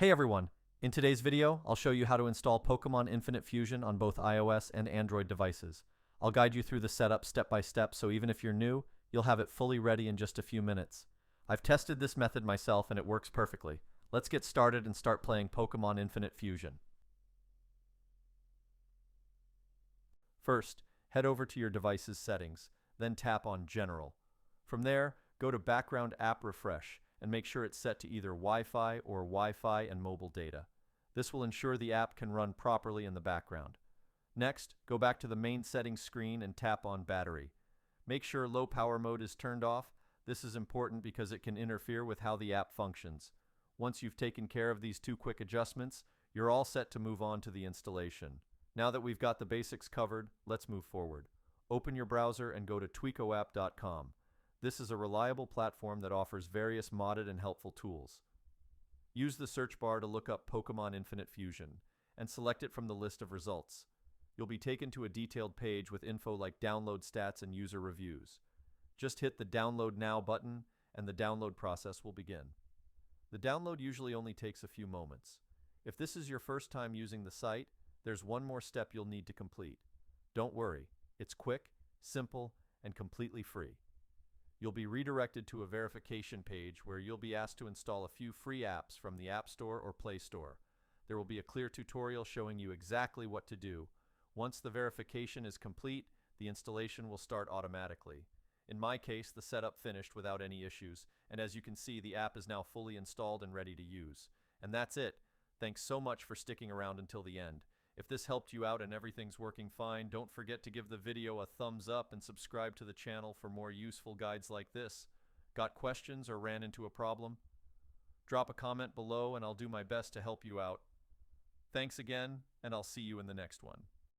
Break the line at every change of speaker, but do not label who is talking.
Hey everyone! In today's video, I'll show you how to install Pokemon Infinite Fusion on both iOS and Android devices. I'll guide you through the setup step by step, so even if you're new, you'll have it fully ready in just a few minutes. I've tested this method myself and it works perfectly. Let's get started and start playing Pokemon Infinite Fusion. First, head over to your device's settings, then tap on General. From there, go to Background App Refresh and make sure it's set to either Wi-Fi or Wi-Fi and mobile data. This will ensure the app can run properly in the background. Next, go back to the main settings screen and tap on Battery. Make sure low power mode is turned off. This is important because it can interfere with how the app functions. Once you've taken care of these two quick adjustments, you're all set to move on to the installation. Now that we've got the basics covered, let's move forward. Open your browser and go to tweakoapp.com. This is a reliable platform that offers various modded and helpful tools. Use the search bar to look up Pokemon Infinite Fusion and select it from the list of results. You'll be taken to a detailed page with info like download stats and user reviews. Just hit the Download Now button and the download process will begin. The download usually only takes a few moments. If this is your first time using the site, there's one more step you'll need to complete. Don't worry, it's quick, simple, and completely free. You'll be redirected to a verification page where you'll be asked to install a few free apps from the App Store or Play Store. There will be a clear tutorial showing you exactly what to do. Once the verification is complete, the installation will start automatically. In my case, the setup finished without any issues, and as you can see, the app is now fully installed and ready to use. And that's it. Thanks so much for sticking around until the end. If this helped you out and everything's working fine, don't forget to give the video a thumbs up and subscribe to the channel for more useful guides like this. Got questions or ran into a problem? Drop a comment below and I'll do my best to help you out. Thanks again, and I'll see you in the next one.